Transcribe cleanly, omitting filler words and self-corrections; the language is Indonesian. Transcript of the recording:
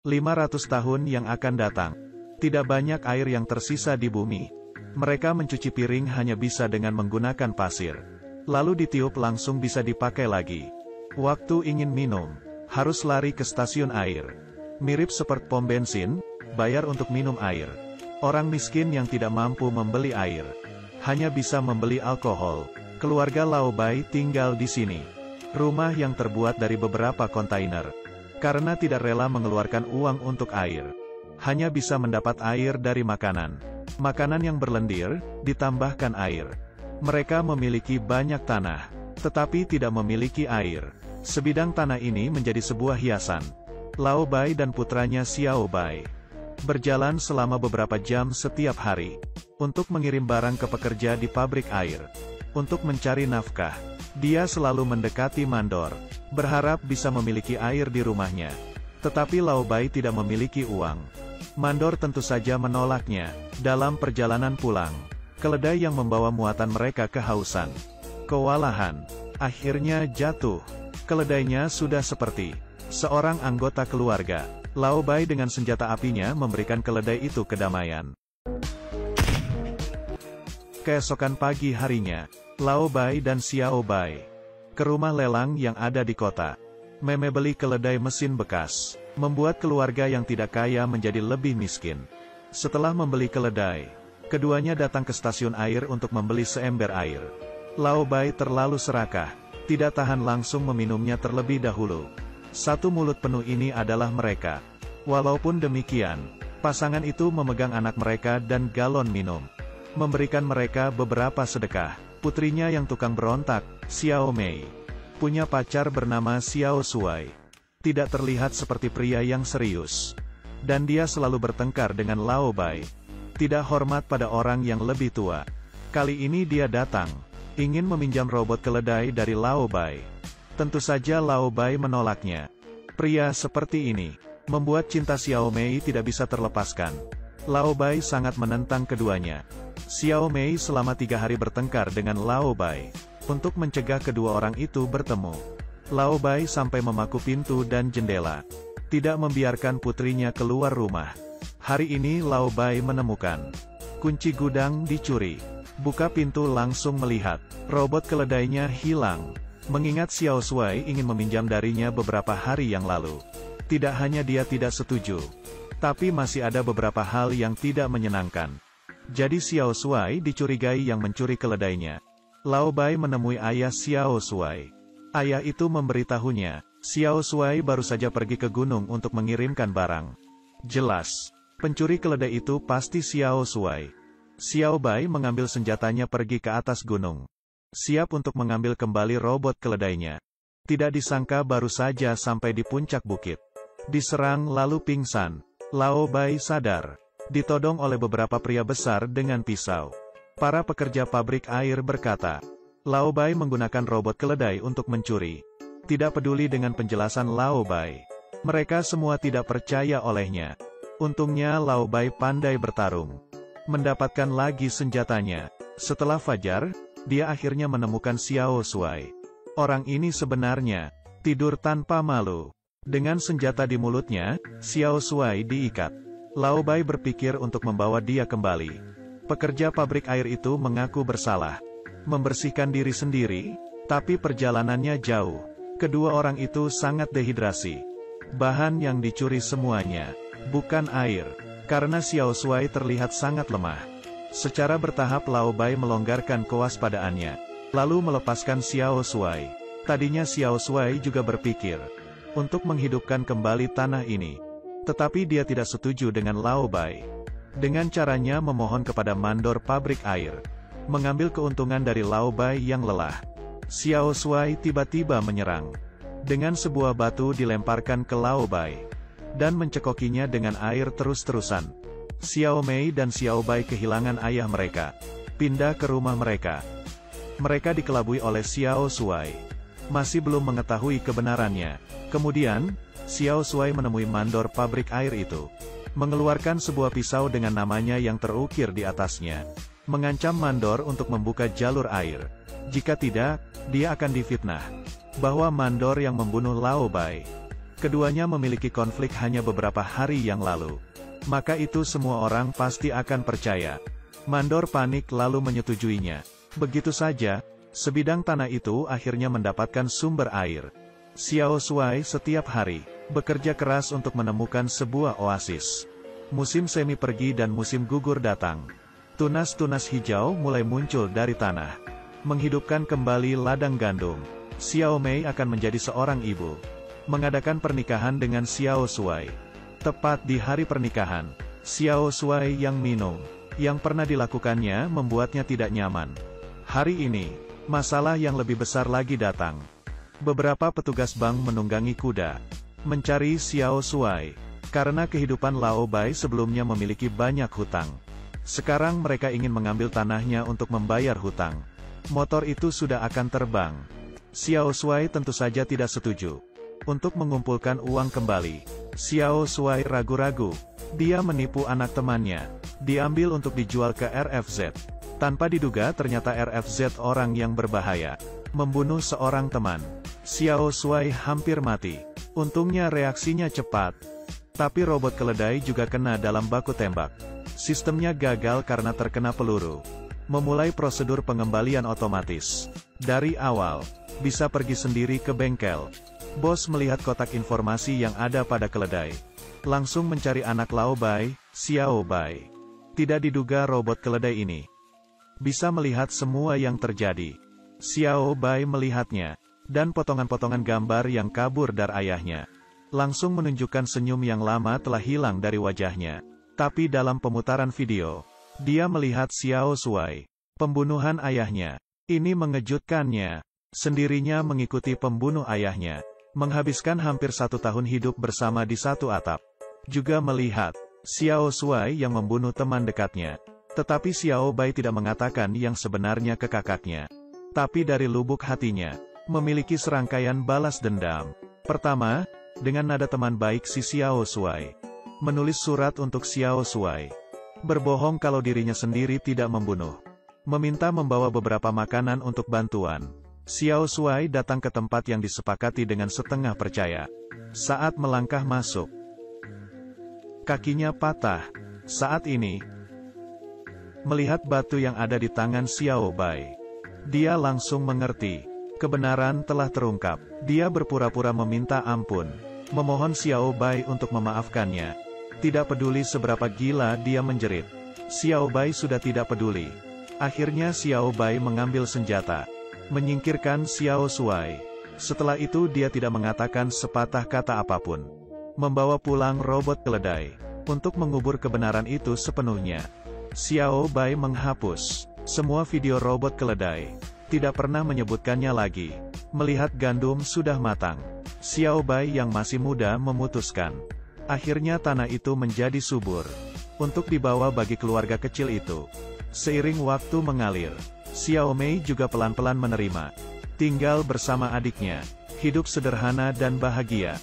500 tahun yang akan datang. Tidak banyak air yang tersisa di bumi. Mereka mencuci piring hanya bisa dengan menggunakan pasir. Lalu ditiup langsung bisa dipakai lagi. Waktu ingin minum, harus lari ke stasiun air. Mirip seperti pom bensin, bayar untuk minum air. Orang miskin yang tidak mampu membeli air, hanya bisa membeli alkohol. Keluarga Lao Bai tinggal di sini. Rumah yang terbuat dari beberapa kontainer. Karena tidak rela mengeluarkan uang untuk air, hanya bisa mendapat air dari makanan. Makanan yang berlendir, ditambahkan air. Mereka memiliki banyak tanah, tetapi tidak memiliki air. Sebidang tanah ini menjadi sebuah hiasan. Lao Bai dan putranya Xiao Bai berjalan selama beberapa jam setiap hari untuk mengirim barang ke pekerja di pabrik air. Untuk mencari nafkah, dia selalu mendekati mandor, berharap bisa memiliki air di rumahnya. Tetapi Lao Bai tidak memiliki uang. Mandor tentu saja menolaknya. Dalam perjalanan pulang, keledai yang membawa muatan mereka kehausan, kewalahan, akhirnya jatuh. Keledainya sudah seperti seorang anggota keluarga. Lao Bai dengan senjata apinya memberikan keledai itu kedamaian. Keesokan pagi harinya, Lao Bai dan Xiao Bai ke rumah lelang yang ada di kota. Membeli keledai mesin bekas membuat keluarga yang tidak kaya menjadi lebih miskin. Setelah membeli keledai, keduanya datang ke stasiun air untuk membeli seember air. Lao Bai terlalu serakah, tidak tahan langsung meminumnya terlebih dahulu. Satu mulut penuh ini adalah mereka. Walaupun demikian, pasangan itu memegang anak mereka dan galon minum, memberikan mereka beberapa sedekah. Putrinya yang tukang berontak, Xiao Mei, punya pacar bernama Xiao Shuai. Tidak terlihat seperti pria yang serius. Dan dia selalu bertengkar dengan Lao Bai. Tidak hormat pada orang yang lebih tua. Kali ini dia datang, ingin meminjam robot keledai dari Lao Bai. Tentu saja Lao Bai menolaknya. Pria seperti ini membuat cinta Xiao Mei tidak bisa terlepaskan. Lao Bai sangat menentang keduanya. Xiao Mei selama 3 hari bertengkar dengan Lao Bai untuk mencegah kedua orang itu bertemu. Lao Bai sampai memaku pintu dan jendela, tidak membiarkan putrinya keluar rumah. Hari ini Lao Bai menemukan kunci gudang dicuri. Buka pintu langsung melihat robot keledainya hilang. Mengingat Xiao Shuai ingin meminjam darinya beberapa hari yang lalu. Tidak hanya dia tidak setuju, tapi masih ada beberapa hal yang tidak menyenangkan. Jadi Xiao Shuai dicurigai yang mencuri keledainya. Lao Bai menemui ayah Xiao Shuai. Ayah itu memberitahunya, Xiao Shuai baru saja pergi ke gunung untuk mengirimkan barang. Jelas, pencuri keledai itu pasti Xiao Shuai. Xiao Bai mengambil senjatanya pergi ke atas gunung, siap untuk mengambil kembali robot keledainya. Tidak disangka baru saja sampai di puncak bukit, diserang lalu pingsan. Lao Bai sadar, ditodong oleh beberapa pria besar dengan pisau. Para pekerja pabrik air berkata, Lao Bai menggunakan robot keledai untuk mencuri. Tidak peduli dengan penjelasan Lao Bai, mereka semua tidak percaya olehnya. Untungnya Lao Bai pandai bertarung, mendapatkan lagi senjatanya. Setelah fajar, dia akhirnya menemukan Xiao Shuai. Orang ini sebenarnya tidur tanpa malu. Dengan senjata di mulutnya, Xiao Shuai diikat. Lao Bai berpikir untuk membawa dia kembali. Pekerja pabrik air itu mengaku bersalah, membersihkan diri sendiri, tapi perjalanannya jauh. Kedua orang itu sangat dehidrasi. Bahan yang dicuri semuanya bukan air, karena Xiao Shuai terlihat sangat lemah. Secara bertahap Lao Bai melonggarkan kewaspadaannya, lalu melepaskan Xiao Shuai. Tadinya Xiao Shuai juga berpikir untuk menghidupkan kembali tanah ini, tetapi dia tidak setuju dengan Lao Bai. Dengan caranya memohon kepada mandor pabrik air, mengambil keuntungan dari Lao Bai yang lelah. Xiao Shuai tiba-tiba menyerang. Dengan sebuah batu dilemparkan ke Lao Bai, dan mencekokinya dengan air terus-terusan. Xiao Mei dan Xiao Bai kehilangan ayah mereka, pindah ke rumah mereka. Mereka dikelabui oleh Xiao Shuai. Masih belum mengetahui kebenarannya. Kemudian, Xiao Shuai menemui mandor pabrik air itu, mengeluarkan sebuah pisau dengan namanya yang terukir di atasnya, mengancam mandor untuk membuka jalur air. Jika tidak, dia akan difitnah bahwa mandor yang membunuh Lao Bai. Keduanya memiliki konflik hanya beberapa hari yang lalu. Maka itu semua orang pasti akan percaya. Mandor panik lalu menyetujuinya. Begitu saja, sebidang tanah itu akhirnya mendapatkan sumber air. Xiao Shuai setiap hari bekerja keras untuk menemukan sebuah oasis. Musim semi pergi dan musim gugur datang. Tunas-tunas hijau mulai muncul dari tanah, menghidupkan kembali ladang gandum. Xiao Mei akan menjadi seorang ibu, mengadakan pernikahan dengan Xiao Shuai. Tepat di hari pernikahan, Xiao Shuai yang minum, yang pernah dilakukannya membuatnya tidak nyaman. Hari ini, masalah yang lebih besar lagi datang. Beberapa petugas bank menunggangi kuda, mencari Xiao Shuai, karena kehidupan Lao Bai sebelumnya memiliki banyak hutang. Sekarang mereka ingin mengambil tanahnya untuk membayar hutang. Motor itu sudah akan terbang. Xiao Shuai tentu saja tidak setuju. Untuk mengumpulkan uang kembali, Xiao Shuai ragu-ragu. Dia menipu anak temannya. Diambil untuk dijual ke RFZ. Tanpa diduga ternyata RFZ orang yang berbahaya. Membunuh seorang teman. Xiao Shuai hampir mati. Untungnya reaksinya cepat. Tapi robot keledai juga kena dalam baku tembak. Sistemnya gagal karena terkena peluru. Memulai prosedur pengembalian otomatis. Dari awal, bisa pergi sendiri ke bengkel. Bos melihat kotak informasi yang ada pada keledai. Langsung mencari anak Lao Bai, Xiao Bai. Tidak diduga robot keledai ini bisa melihat semua yang terjadi. Xiao Bai melihatnya, dan potongan-potongan gambar yang kabur dari ayahnya. Langsung menunjukkan senyum yang lama telah hilang dari wajahnya. Tapi dalam pemutaran video, dia melihat Xiao Shuai, pembunuhan ayahnya. Ini mengejutkannya. Sendirinya mengikuti pembunuh ayahnya. Menghabiskan hampir 1 tahun hidup bersama di satu atap. Juga melihat Xiao Shuai yang membunuh teman dekatnya. Tetapi Xiao Bai tidak mengatakan yang sebenarnya ke kakaknya. Tapi dari lubuk hatinya, memiliki serangkaian balas dendam. Pertama, dengan nada teman baik si Xiao Shuai. Menulis surat untuk Xiao Shuai. Berbohong kalau dirinya sendiri tidak membunuh. Meminta membawa beberapa makanan untuk bantuan. Xiao Shuai datang ke tempat yang disepakati dengan setengah percaya. Saat melangkah masuk, kakinya patah. Saat ini, melihat batu yang ada di tangan Xiao Bai, dia langsung mengerti. Kebenaran telah terungkap. Dia berpura-pura meminta ampun. Memohon Xiao Bai untuk memaafkannya. Tidak peduli seberapa gila dia menjerit. Xiao Bai sudah tidak peduli. Akhirnya Xiao Bai mengambil senjata, menyingkirkan Xiao Shuai. Setelah itu dia tidak mengatakan sepatah kata apapun. Membawa pulang robot keledai, untuk mengubur kebenaran itu sepenuhnya. Xiao Bai menghapus semua video robot keledai. Tidak pernah menyebutkannya lagi. Melihat gandum sudah matang, Xiao Bai yang masih muda memutuskan. Akhirnya tanah itu menjadi subur. Untuk dibawa bagi keluarga kecil itu. Seiring waktu mengalir, Xiao Mei juga pelan-pelan menerima. Tinggal bersama adiknya. Hidup sederhana dan bahagia.